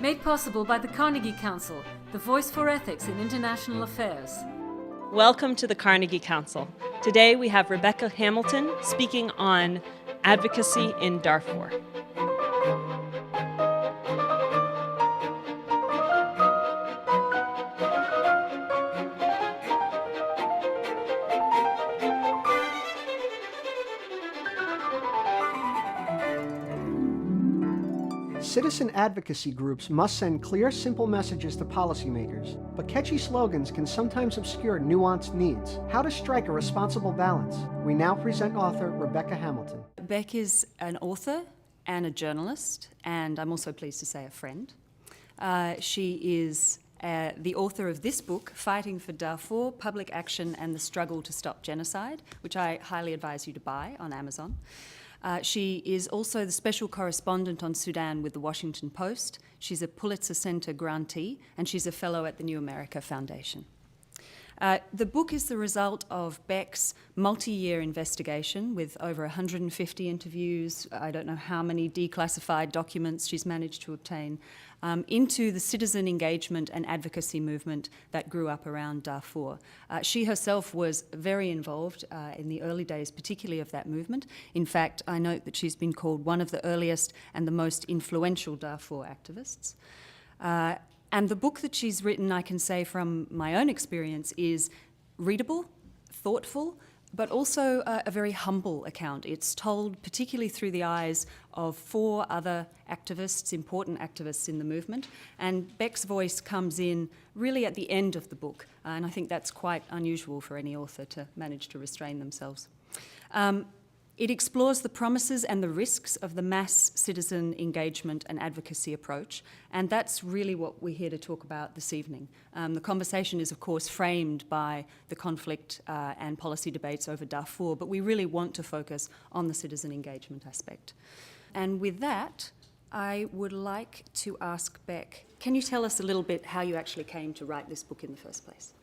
Made possible by the Carnegie Council, the voice for ethics in international affairs. Welcome to the Carnegie Council. Today we have Rebecca Hamilton speaking on advocacy in Darfur. Citizen advocacy groups must send clear, simple messages to policymakers, but catchy slogans can sometimes obscure nuanced needs. How to strike a responsible balance? We now present author Rebecca Hamilton. Beck is an author and a journalist, and I'm also pleased to say a friend. She is the author of this book, Fighting for Darfur, Public Action and the Struggle to Stop Genocide, which I highly advise you to buy on Amazon. She is also the special correspondent on Sudan with the Washington Post. She's a Pulitzer Center grantee, and she's a fellow at the New America Foundation. The book is the result of Beck's multi-year investigation with over 150 interviews, I don't know how many declassified documents she's managed to obtain, into the citizen engagement and advocacy movement that grew up around Darfur. She herself was very involved in the early days, particularly of that movement. In fact, I note that she's been called one of the earliest and the most influential Darfur activists. And the book that she's written, I can say from my own experience, is readable, thoughtful, but also a very humble account. It's told particularly through the eyes of 4 other activists, important activists in the movement, and Beck's voice comes in really at the end of the book, and I think that's quite unusual for any author to manage to restrain themselves. It explores the promises and the risks of the mass citizen engagement and advocacy approach, and that's really what we're here to talk about this evening. The conversation is, of course, framed by the conflict and policy debates over Darfur, but we really want to focus on the citizen engagement aspect. And with that, I would like to ask Beck, can you tell us a little bit how you actually came to write this book in the first place?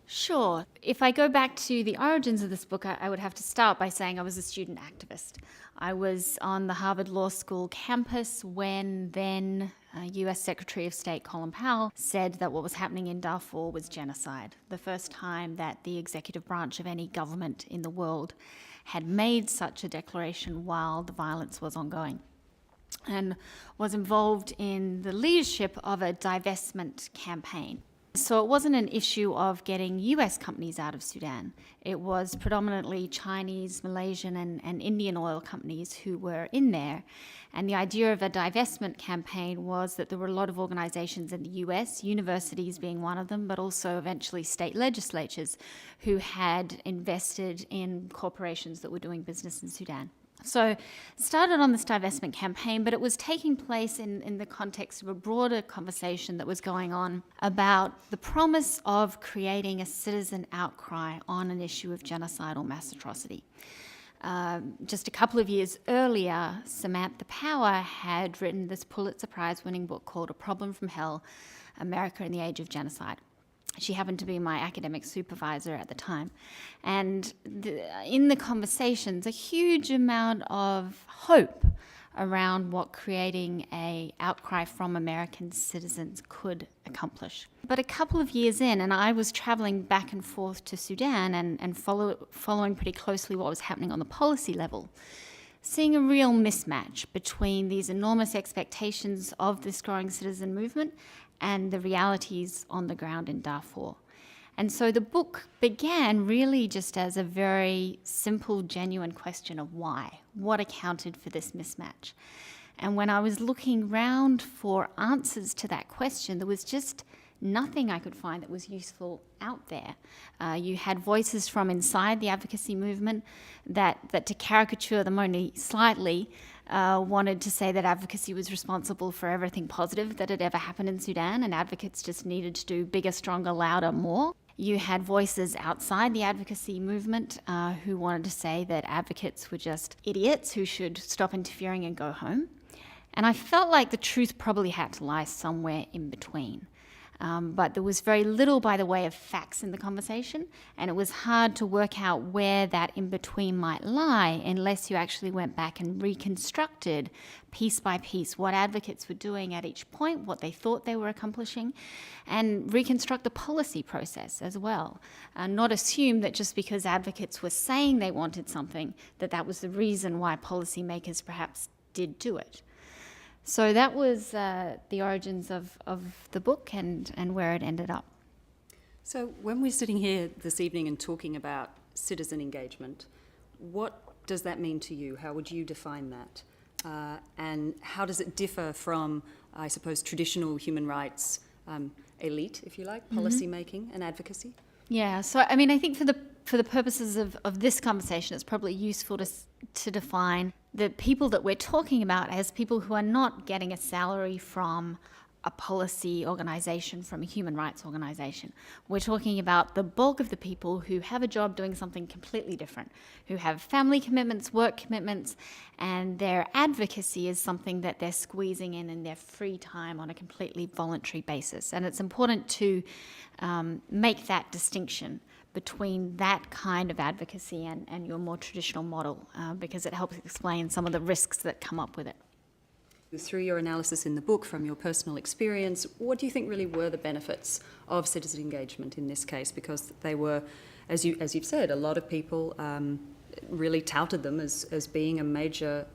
Sure. If I go back to the origins of this book, I would have to start by saying I was a student activist. I was on the Harvard Law School campus when then US Secretary of State Colin Powell said that what was happening in Darfur was genocide. The first time that the executive branch of any government in the world had made such a declaration while the violence was ongoing, and was involved in the leadership of a divestment campaign. So it wasn't an issue of getting US companies out of Sudan. It was predominantly Chinese, Malaysian, and Indian oil companies who were in there. And the idea of a divestment campaign was that there were a lot of organizations in the US, universities being one of them, but also eventually state legislatures who had invested in corporations that were doing business in Sudan. So started on this divestment campaign, but it was taking place in the context of a broader conversation that was going on about the promise of creating a citizen outcry on an issue of genocide or mass atrocity. Just a couple of years earlier, Samantha Power had written this Pulitzer Prize-winning book called A Problem from Hell, America in the Age of Genocide. She happened to be my academic supervisor at the time. And in the conversations, a huge amount of hope around what creating an outcry from American citizens could accomplish. But a couple of years in, and I was traveling back and forth to Sudan and following pretty closely what was happening on the policy level, seeing a real mismatch between these enormous expectations of this growing citizen movement and the realities on the ground in Darfur. And so the book began really just as a very simple, genuine question of why. What accounted for this mismatch? And when I was looking round for answers to that question, there was just nothing I could find that was useful out there. You had voices from inside the advocacy movement that to caricature them only slightly, wanted to say that advocacy was responsible for everything positive that had ever happened in Sudan, and advocates just needed to do bigger, stronger, louder, more. You had voices outside the advocacy movement who wanted to say that advocates were just idiots who should stop interfering and go home. And I felt like the truth probably had to lie somewhere in between. But there was very little by the way of facts in the conversation, and it was hard to work out where that in-between might lie unless you actually went back and reconstructed piece by piece what advocates were doing at each point, what they thought they were accomplishing, and reconstruct the policy process as well. Not assume that just because advocates were saying they wanted something, that was the reason why policymakers perhaps did do it. So that was the origins of the book and where it ended up. So when we're sitting here this evening and talking about citizen engagement, what does that mean to you? How would you define that? And how does it differ from, I suppose, traditional human rights elite, if you like, policy making and advocacy? Yeah, so I mean, I think for the purposes of this conversation, it's probably useful to define the people that we're talking about as people who are not getting a salary from a policy organisation, from a human rights organisation. We're talking about the bulk of the people who have a job doing something completely different, who have family commitments, work commitments, and their advocacy is something that they're squeezing in their free time on a completely voluntary basis. And it's important to make that distinction between that kind of advocacy and your more traditional model, because it helps explain some of the risks that come up with it. Through your analysis in the book, from your personal experience, what do you think really were the benefits of citizen engagement in this case? Because they were, as you've said, a lot of people really touted them as being a major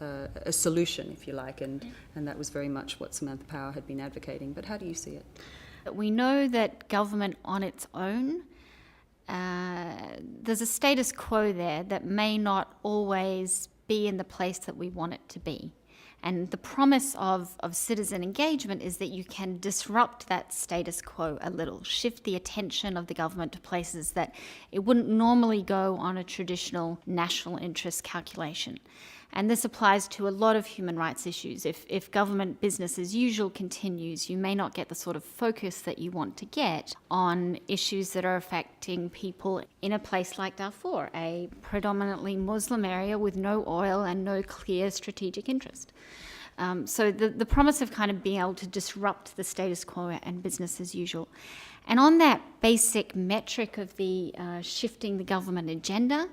a solution, if you like, and that was very much what Samantha Power had been advocating. But how do you see it? We know that government on its own, there's a status quo there that may not always be in the place that we want it to be. And the promise of citizen engagement is that you can disrupt that status quo a little, shift the attention of the government to places that it wouldn't normally go on a traditional national interest calculation. And this applies to a lot of human rights issues. If government business as usual continues, you may not get the sort of focus that you want to get on issues that are affecting people in a place like Darfur, a predominantly Muslim area with no oil and no clear strategic interest. So the promise of kind of being able to disrupt the status quo and business as usual. And on that basic metric of the shifting the government agenda,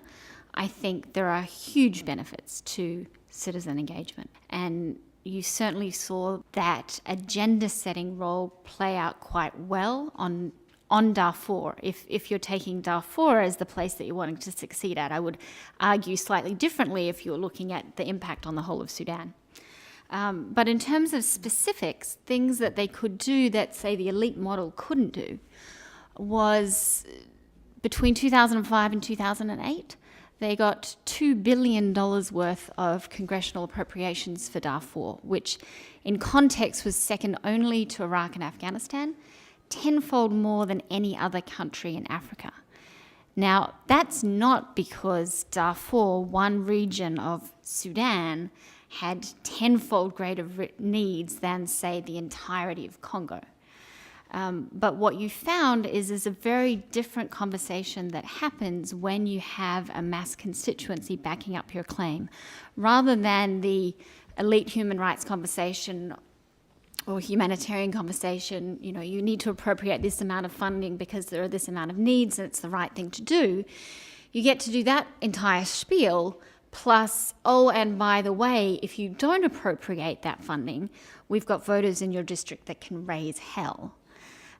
I think there are huge benefits to citizen engagement. And you certainly saw that agenda-setting role play out quite well on Darfur. If you're taking Darfur as the place that you're wanting to succeed at, I would argue slightly differently if you're looking at the impact on the whole of Sudan. But in terms of specifics, things that they could do that, say, the elite model couldn't do was between 2005 and 2008, they got $2 billion worth of congressional appropriations for Darfur, which in context was second only to Iraq and Afghanistan, tenfold more than any other country in Africa. Now, that's not because Darfur, one region of Sudan, had tenfold greater needs than, say, the entirety of Congo. But what you found is a very different conversation that happens when you have a mass constituency backing up your claim, rather than the elite human rights conversation or humanitarian conversation. You know, you need to appropriate this amount of funding because there are this amount of needs and it's the right thing to do. You get to do that entire spiel, plus, oh, and by the way, if you don't appropriate that funding, we've got voters in your district that can raise hell.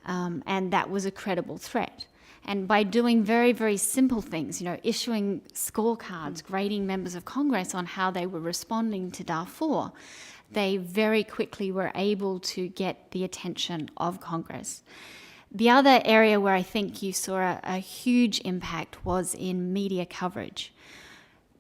And that was a credible threat. And by doing very, very simple things, you know, issuing scorecards, grading members of Congress on how they were responding to Darfur, they very quickly were able to get the attention of Congress. The other area where I think you saw a huge impact was in media coverage.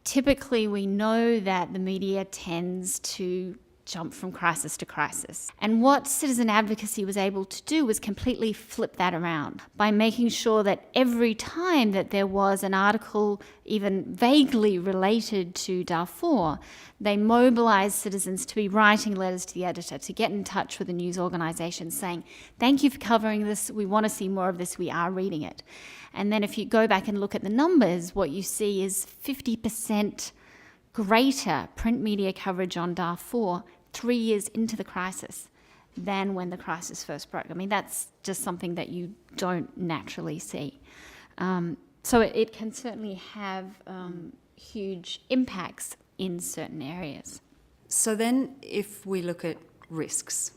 Typically, we know that the media tends to jump from crisis to crisis. And what citizen advocacy was able to do was completely flip that around by making sure that every time that there was an article even vaguely related to Darfur, they mobilized citizens to be writing letters to the editor, to get in touch with the news organization saying, thank you for covering this, we want to see more of this, we are reading it. And then if you go back and look at the numbers, what you see is 50% greater print media coverage on Darfur 3 years into the crisis than when the crisis first broke. I mean, that's just something that you don't naturally see. So it can certainly have huge impacts in certain areas. So then if we look at risks.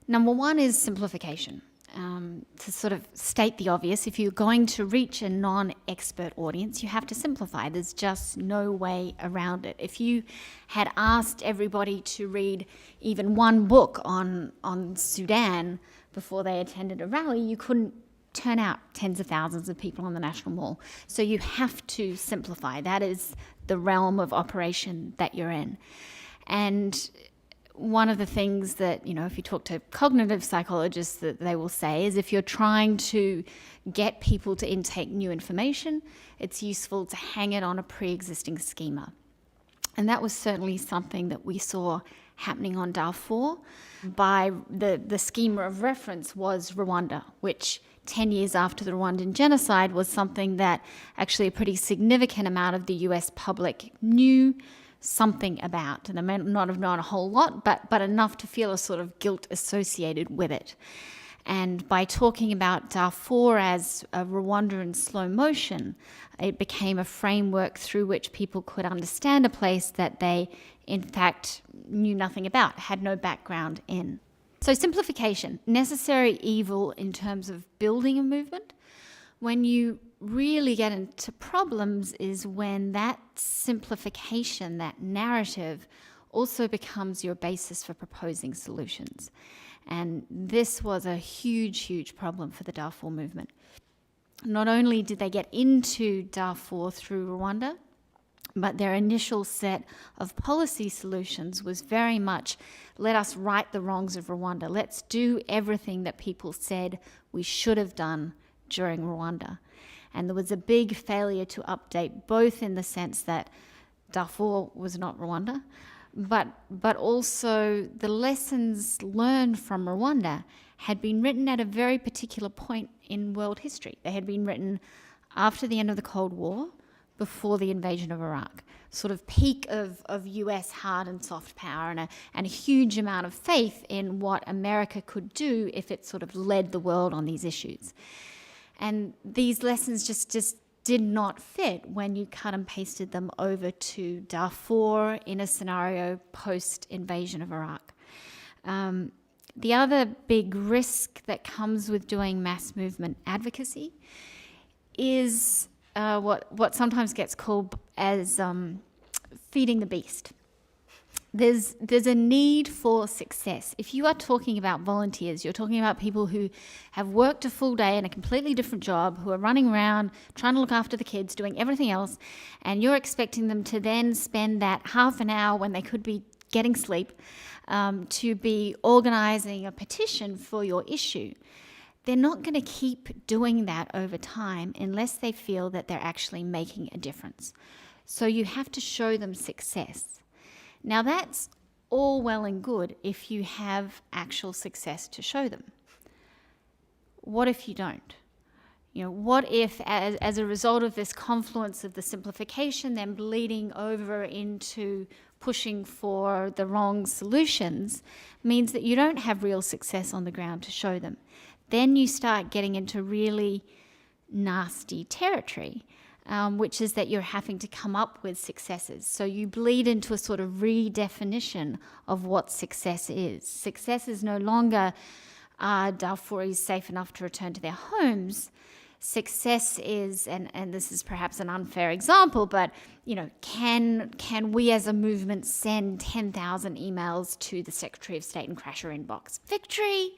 Number one is simplification. To sort of state the obvious, if you're going to reach a non-expert audience, you have to simplify. There's just no way around it. If you had asked everybody to read even one book on Sudan before they attended a rally, you couldn't turn out tens of thousands of people on the National Mall. So you have to simplify. That is the realm of operation that you're in. And one of the things that, if you talk to cognitive psychologists, that they will say is if you're trying to get people to intake new information, it's useful to hang it on a pre-existing schema. And that was certainly something that we saw happening on Darfur. By the schema of reference was Rwanda, which 10 years after the Rwandan genocide was something that actually a pretty significant amount of the US public knew something about, and they may not have known a whole lot, but enough to feel a sort of guilt associated with it. And by talking about Darfur as a Rwanda in slow motion, it became a framework through which people could understand a place that they, in fact, knew nothing about, had no background in. So simplification, necessary evil in terms of building a movement. When you really get into problems is when that simplification, that narrative, also becomes your basis for proposing solutions. And this was a huge, huge problem for the Darfur movement. Not only did they get into Darfur through Rwanda, but their initial set of policy solutions was very much, let us right the wrongs of Rwanda. Let's do everything that people said we should have done during Rwanda. And there was a big failure to update, both in the sense that Darfur was not Rwanda, but also the lessons learned from Rwanda had been written at a very particular point in world history. They had been written after the end of the Cold War, before the invasion of Iraq. Sort of peak of US hard and soft power, and a huge amount of faith in what America could do if it sort of led the world on these issues. And these lessons just did not fit when you cut and pasted them over to Darfur in a scenario post-invasion of Iraq. The other big risk that comes with doing mass movement advocacy is what sometimes gets called as feeding the beast. There's a need for success. If you are talking about volunteers, you're talking about people who have worked a full day in a completely different job, who are running around, trying to look after the kids, doing everything else, and you're expecting them to then spend that half an hour when they could be getting sleep to be organising a petition for your issue. They're not going to keep doing that over time unless they feel that they're actually making a difference. So you have to show them success. Now that's all well and good if you have actual success to show them. What if you don't? What if as a result of this confluence of the simplification then bleeding over into pushing for the wrong solutions means that you don't have real success on the ground to show them? Then you start getting into really nasty territory, which is that you're having to come up with successes. So you bleed into a sort of redefinition of what success is. Success is no longer Darfuris safe enough to return to their homes. Success is, and this is perhaps an unfair example, but can we as a movement send 10,000 emails to the Secretary of State and crash her inbox? Victory!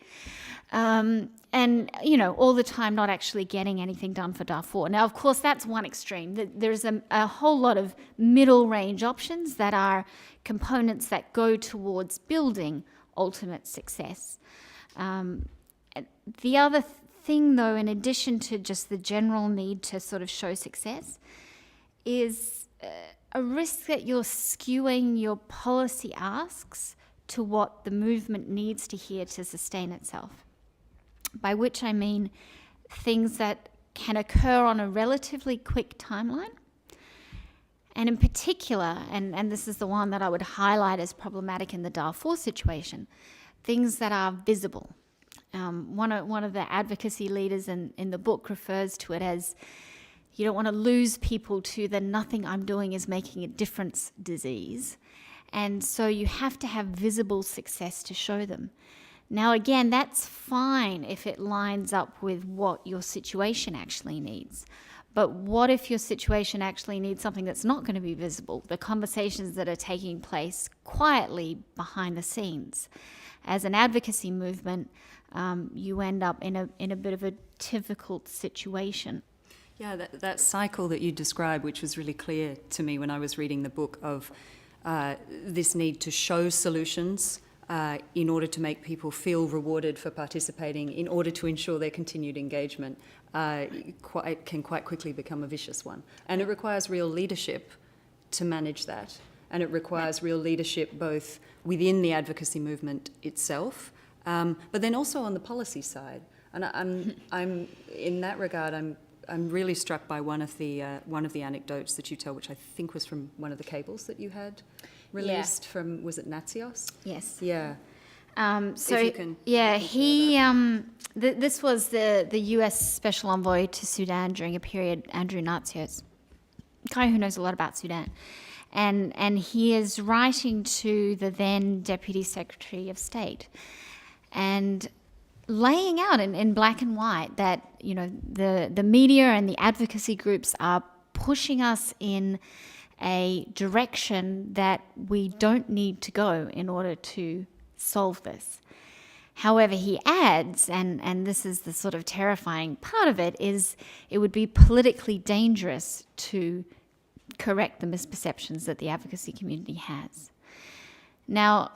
And all the time not actually getting anything done for Darfur. Now, of course, that's one extreme. There's a whole lot of middle range options that are components that go towards building ultimate success. The other thing, though, in addition to just the general need to sort of show success, is a risk that you're skewing your policy asks to what the movement needs to hear to sustain itself. By which I mean things that can occur on a relatively quick timeline. And in particular, and this is the one that I would highlight as problematic in the Darfur situation, things that are visible. One of the advocacy leaders in the book refers to it as, you don't want to lose people to the nothing I'm doing is making a difference disease. And so you have to have visible success to show them. Now, again, that's fine if it lines up with what your situation actually needs. But what if your situation actually needs something that's not going to be visible, the conversations that are taking place quietly behind the scenes? As an advocacy movement, you end up in a bit of a difficult situation. Yeah, that cycle that you described, which was really clear to me when I was reading the book, of this need to show solutions in order to make people feel rewarded for participating, in order to ensure their continued engagement, can quite quickly become a vicious one. And it requires real leadership to manage that. And it requires real leadership both within the advocacy movement itself, but then also on the policy side. And I'm in that regard, I'm really struck by one of the anecdotes that you tell, which I think was from one of the cables that you had released from, was it Natsios? Yes. Yeah. So If you can, this was the U.S. Special Envoy to Sudan during a period, Andrew Natsios, a guy who knows a lot about Sudan. And he is writing to the then Deputy Secretary of State and laying out in black and white that, you know, the media and the advocacy groups are pushing us in a direction that we don't need to go in order to solve this. However, he adds, and this is the sort of terrifying part of it, is it would be politically dangerous to correct the misperceptions that the advocacy community has. Now,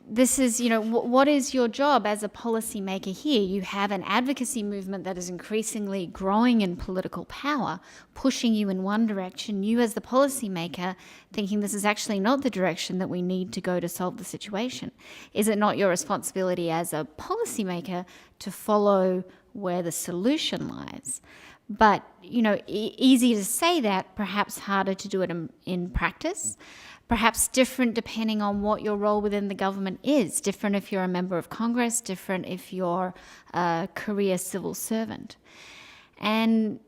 this is, you know, what is your job as a policymaker here? You have an advocacy movement that is increasingly growing in political power, pushing you in one direction. You as the policymaker thinking this is actually not the direction that we need to go to solve the situation. Is it not your responsibility as a policymaker to follow where the solution lies? But, you know, easy to say that, perhaps harder to do it in practice. Perhaps different depending on what your role within the government is. Different if you're a member of Congress, different if you're a career civil servant. And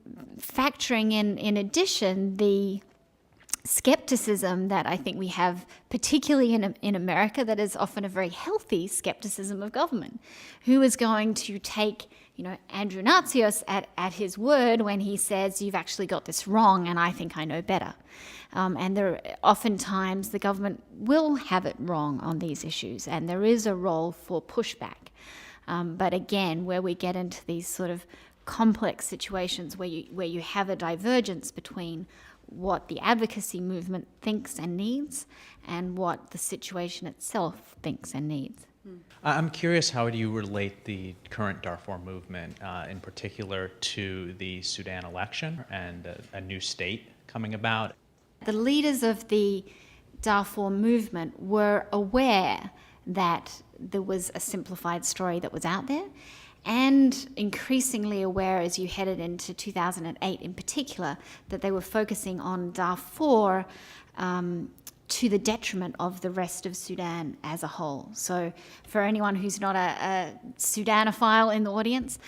factoring in addition, the skepticism that I think we have, particularly in America, that is often a very healthy skepticism of government. Who is going to take, you know, Andrew Natsios at his word when he says, you've actually got this wrong and I think I know better? And oftentimes the government will have it wrong on these issues, and there is a role for pushback. But again, where we get into these sort of complex situations where you have a divergence between what the advocacy movement thinks and needs and what the situation itself thinks and needs. I'm curious, how do you relate the current Darfur movement, in particular, to the Sudan election and a new state coming about? The leaders of the Darfur movement were aware that there was a simplified story that was out there, and increasingly aware as you headed into 2008 in particular, that they were focusing on Darfur to the detriment of the rest of Sudan as a whole. So for anyone who's not a Sudanophile in the audience,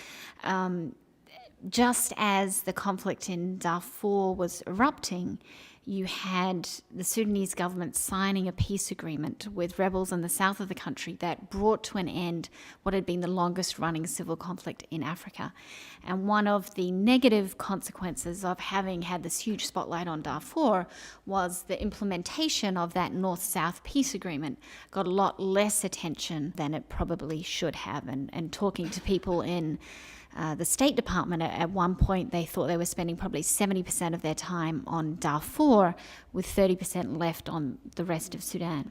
just as the conflict in Darfur was erupting, you had the Sudanese government signing a peace agreement with rebels in the south of the country that brought to an end what had been the longest running civil conflict in Africa. And one of the negative consequences of having had this huge spotlight on Darfur was the implementation of that north-south peace agreement got a lot less attention than it probably should have. And talking to people in the State Department, at one point they thought they were spending probably 70% of their time on Darfur with 30% left on the rest of Sudan,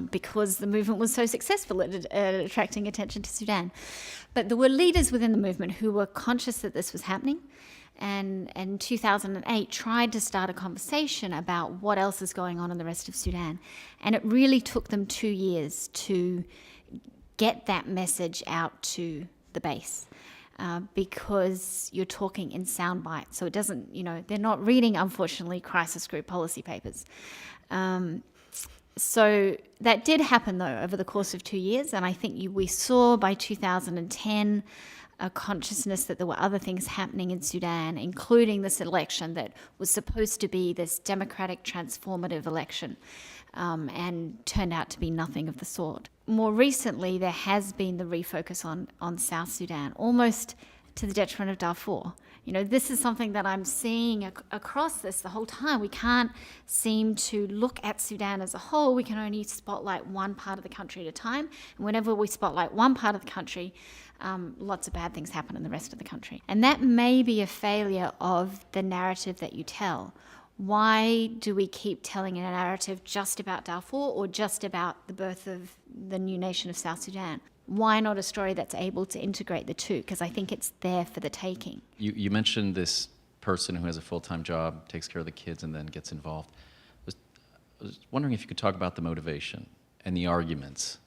because the movement was so successful at attracting attention to Sudan. But there were leaders within the movement who were conscious that this was happening, and in 2008 tried to start a conversation about what else is going on in the rest of Sudan. And it really took them 2 years to get that message out to the base. Because you're talking in sound bites. So it doesn't, you know, they're not reading, unfortunately, crisis group policy papers. So that did happen, though, over the course of 2 years. And I think we saw by 2010 a consciousness that there were other things happening in Sudan, including this election that was supposed to be this democratic transformative election, and turned out to be nothing of the sort. More recently, there has been the refocus on South Sudan, almost to the detriment of Darfur. This is something that I'm seeing across this the whole time. We can't seem to look at Sudan as a whole. We can only spotlight one part of the country at a time. And whenever we spotlight one part of the country, lots of bad things happen in the rest of the country. And that may be a failure of the narrative that you tell. Why do we keep telling a narrative just about Darfur or just about the birth of the new nation of South Sudan? Why not a story that's able to integrate the two? Because I think it's there for the taking. You mentioned this person who has a full-time job, takes care of the kids, and then gets involved. I was wondering if you could talk about the motivation and the arguments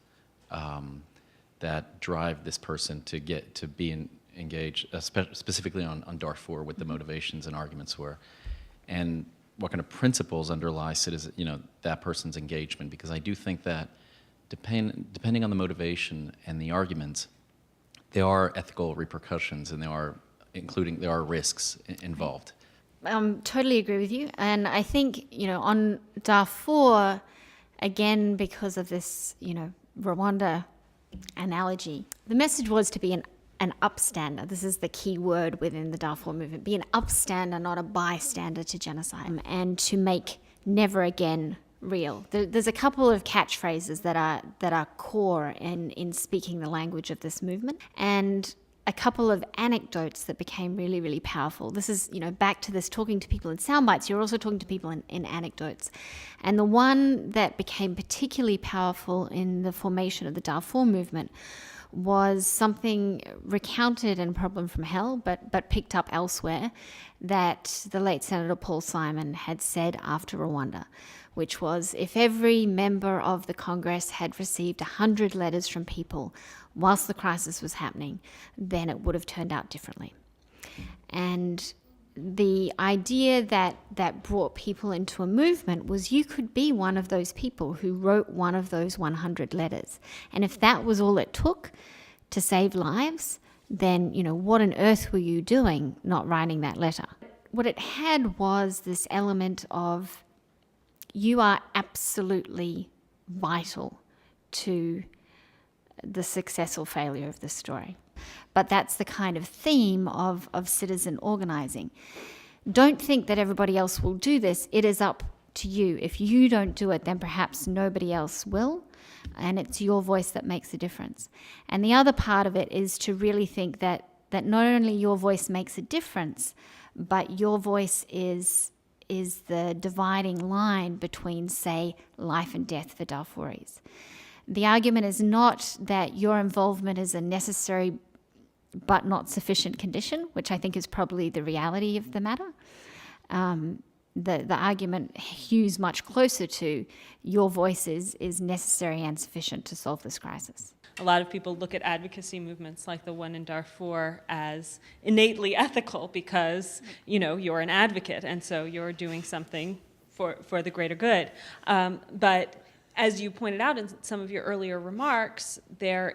that drive this person to be engaged, specifically on Darfur, what the motivations and arguments were, and what kind of principles underlie that person's engagement. Because I do think that depending on the motivation and the arguments, there are ethical repercussions and there are risks involved. Totally agree with you. And I think, on Darfur, again, because of this, Rwanda analogy, the message was to be an upstander. This is the key word within the Darfur movement. Be an upstander, not a bystander to genocide, and to make never again real. There's a couple of catchphrases that are core in speaking the language of this movement, and a couple of anecdotes that became really, really powerful. This is, back to this talking to people in sound bites. You're also talking to people in anecdotes. And the one that became particularly powerful in the formation of the Darfur movement was something recounted in Problem from Hell, but picked up elsewhere, that the late Senator Paul Simon had said after Rwanda, which was, if every member of the Congress had received 100 letters from people whilst the crisis was happening, then it would have turned out differently. And the idea that brought people into a movement was you could be one of those people who wrote one of those 100 letters. And if that was all it took to save lives, then, what on earth were you doing not writing that letter? What it had was this element of, you are absolutely vital to the success or failure of this story. But that's the kind of theme of citizen organizing. Don't think that everybody else will do this. It is up to you. If you don't do it, then perhaps nobody else will, and it's your voice that makes a difference. And the other part of it is to really think that not only your voice makes a difference, but your voice is the dividing line between, say, life and death for Darfuris. The argument is not that your involvement is a necessary but not sufficient condition, which I think is probably the reality of the matter. The argument hews much closer to your voice is necessary and sufficient to solve this crisis. A lot of people look at advocacy movements like the one in Darfur as innately ethical because, you're an advocate and so you're doing something for the greater good. But as you pointed out in some of your earlier remarks, there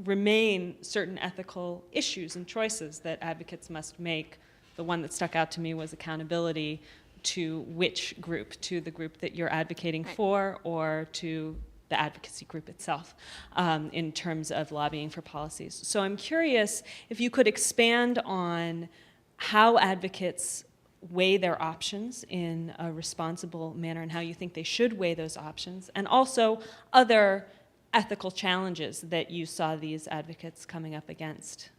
remain certain ethical issues and choices that advocates must make. The one that stuck out to me was accountability to which group, to the group that you're advocating for or to the advocacy group itself in terms of lobbying for policies. So I'm curious if you could expand on how advocates weigh their options in a responsible manner and how you think they should weigh those options, and also other ethical challenges that you saw these advocates coming up against.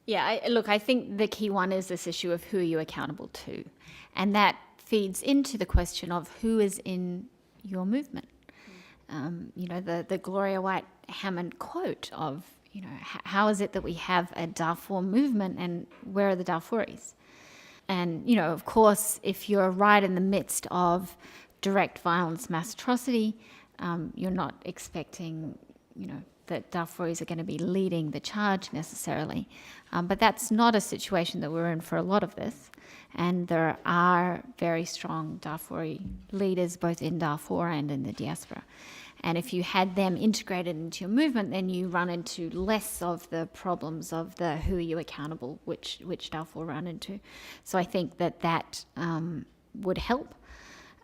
Yeah, I think the key one is this issue of who are you accountable to, and that feeds into the question of who is in your movement. The Gloria White-Hammond quote of, how is it that we have a Darfur movement and where are the Darfuris? And, of course, if you're right in the midst of direct violence, mass atrocity, you're not expecting, that Darfuris are going to be leading the charge necessarily. But that's not a situation that we're in for a lot of this. And there are very strong Darfuri leaders both in Darfur and in the diaspora. And if you had them integrated into your movement, then you run into less of the problems of the who are you accountable, which Darfur run into. So I think that would help.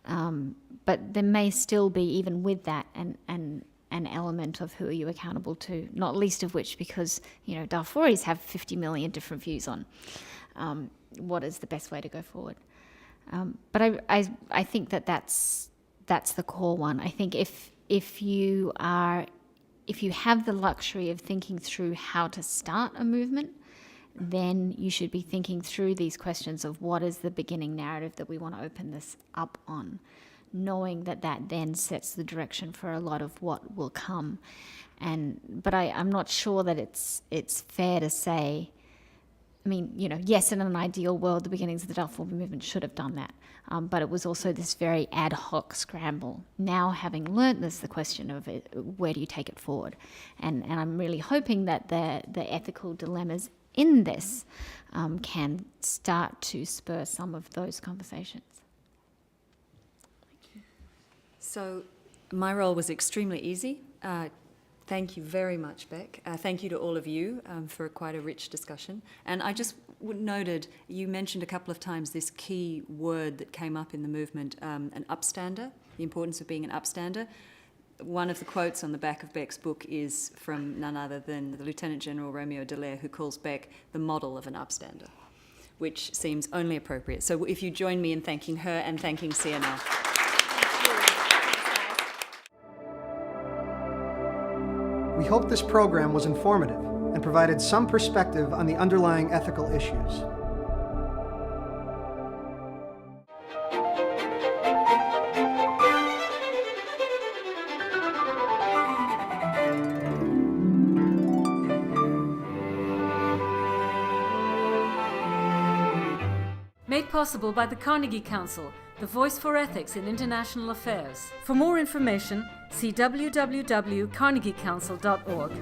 But there may still be, even with that, an element of who are you accountable to, not least of which because, Darfuris have 50 million different views on what is the best way to go forward. But I think that's the core one. I think if you have the luxury of thinking through how to start a movement, then you should be thinking through these questions of what is the beginning narrative that we want to open this up on, knowing that then sets the direction for a lot of what will come. But I'm not sure that it's fair to say, yes, in an ideal world, the beginnings of the Darfur movement should have done that. But it was also this very ad hoc scramble. Now, having learnt this, the question of where do you take it forward? And I'm really hoping that the ethical dilemmas in this can start to spur some of those conversations. So my role was extremely easy. Thank you very much, Beck. Thank you to all of you for quite a rich discussion. And I just noted, you mentioned a couple of times this key word that came up in the movement, an upstander, the importance of being an upstander. One of the quotes on the back of Beck's book is from none other than the Lieutenant General Romeo Dallaire, who calls Beck the model of an upstander, which seems only appropriate. So if you join me in thanking her and thanking CNL. We hope this program was informative and provided some perspective on the underlying ethical issues. Made possible by the Carnegie Council, the voice for ethics in international affairs. For more information, see www.carnegiecouncil.org.